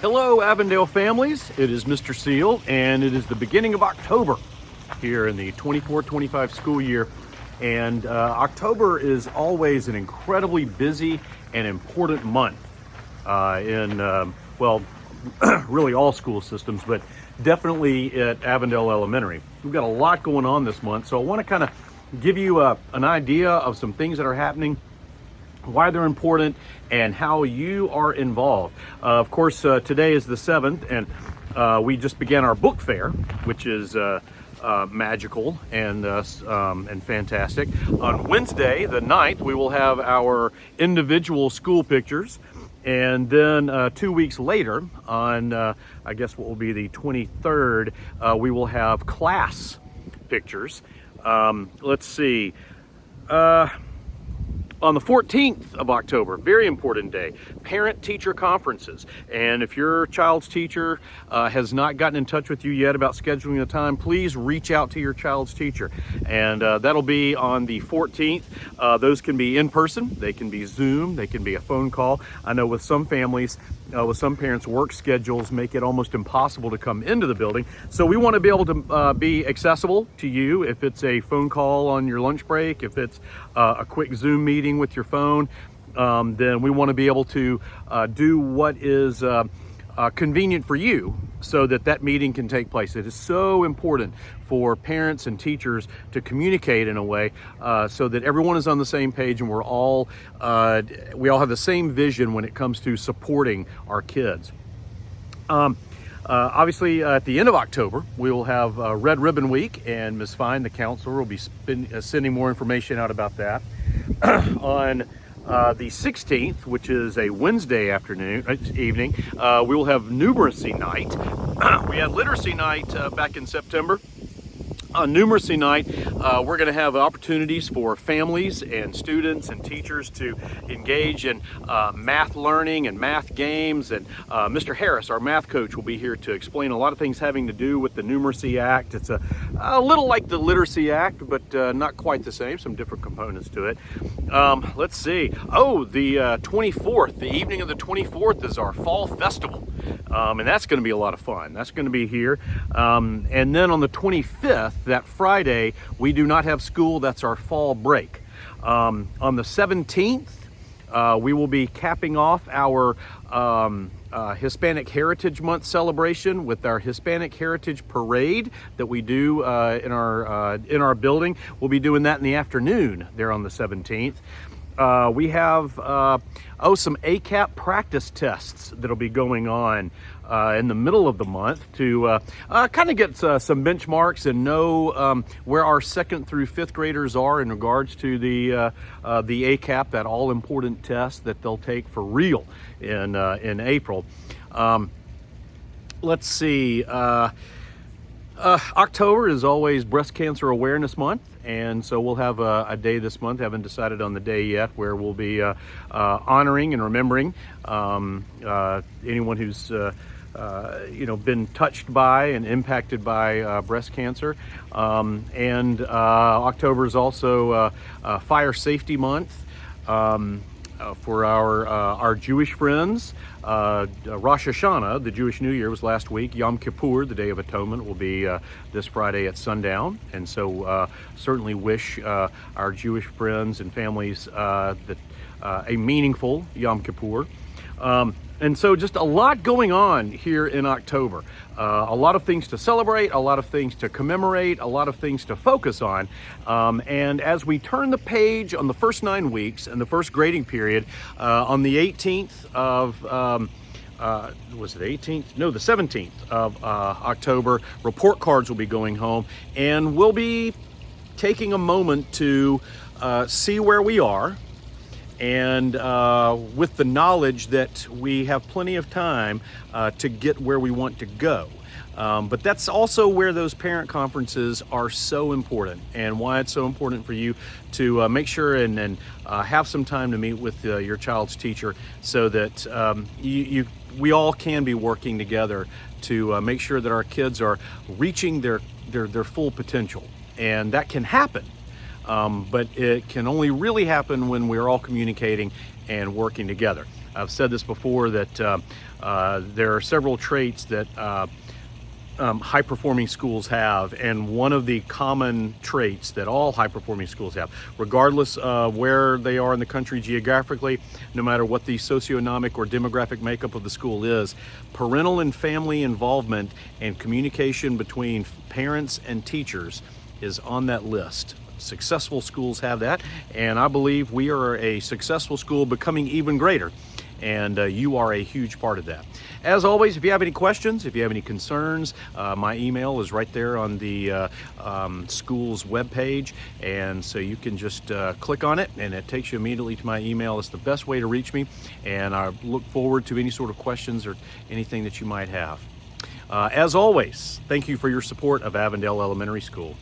Hello, Avondale families. It is Mr. Seale, and it is the beginning of October here in the 24-25 school year. And October is always an incredibly busy and important month well, really all school systems, but definitely at Avondale Elementary. We've got a lot going on this month, so I want to kind of give you an idea of some things that are happening, why they're important, and how you are involved. Of course, today is the 7th, and we just began our book fair, which is magical and fantastic. On Wednesday, the 9th, we will have our individual school pictures. And then 2 weeks later, on I guess what will be the 23rd, we will have class pictures. Let's see. On the 14th of October, very important day, parent-teacher conferences. And if your child's teacher has not gotten in touch with you yet about scheduling a time, please reach out to your child's teacher. And that'll be on the 14th. Those can be in person, they can be Zoom, they can be a phone call. I know with some families, with some parents, work schedules make it almost impossible to come into the building. So we want to be able to be accessible to you. If it's a phone call on your lunch break, if it's a quick Zoom meeting with your phone, then we want to be able to do what is convenient for you so that that meeting can take place. It is so important for parents and teachers to communicate in a way so that everyone is on the same page and we all have the same vision when it comes to supporting our kids. Obviously, at the end of October, we will have Red Ribbon Week, and Ms. Fine, the counselor, will be sending more information out about that. On the 16th, which is a Wednesday evening, we will have Numeracy Night. We had Literacy Night back in September. On Numeracy Night, we're going to have opportunities for families and students and teachers to engage in math learning and math games. And Mr. Harris, our math coach, will be here to explain a lot of things having to do with the Numeracy Act. It's a little like the Literacy Act, but not quite the same, some different components to it. Let's see. Oh, the 24th, the evening of the 24th is our Fall Festival. And that's going to be a lot of fun. That's going to be here. And then on the 25th, that Friday, we do not have school. That's our fall break. On the 17th, we will be capping off our Hispanic Heritage Month celebration with our Hispanic Heritage Parade that we do in our building. We'll be doing that in the afternoon there on the 17th. We have some ACAP practice tests that'll be going on in the middle of the month to kind of get some benchmarks and know where our 2nd through 5th graders are in regards to the ACAP, that all-important test that they'll take for real in April. Let's see. October is always Breast Cancer Awareness Month, and so we'll have a day this month, haven't decided on the day yet, where we'll be honoring and remembering anyone who's been touched by and impacted by breast cancer. And October is also Fire Safety Month. For our Jewish friends, Rosh Hashanah, the Jewish New Year, was last week. Yom Kippur, the Day of Atonement, will be this Friday at sundown. And so certainly wish our Jewish friends and families a meaningful Yom Kippur. And so just a lot going on here in October. A lot of things to celebrate, a lot of things to commemorate, a lot of things to focus on. And as we turn the page on the first 9 weeks and the first grading period, on the 18th of, was it 18th? No, the 17th of October, report cards will be going home, and we'll be taking a moment to see where we are, and with the knowledge that we have plenty of time to get where we want to go. But that's also where those parent conferences are so important, and why it's so important for you to make sure and have some time to meet with your child's teacher, so that we all can be working together to make sure that our kids are reaching their full potential. And that can happen. But it can only really happen when we're all communicating and working together. I've said this before that there are several traits that high-performing schools have, and one of the common traits that all high-performing schools have, regardless of where they are in the country geographically, no matter what the socioeconomic or demographic makeup of the school is, parental and family involvement and communication between parents and teachers is on that list. Successful schools have that, and I believe we are a successful school becoming even greater, and you are a huge part of that. As always, if you have any questions, if you have any concerns, my email is right there on the school's webpage, and so you can just click on it and it takes you immediately to my email. It's the best way to reach me, and I look forward to any sort of questions or anything that you might have. As always, thank you for your support of Avondale Elementary School.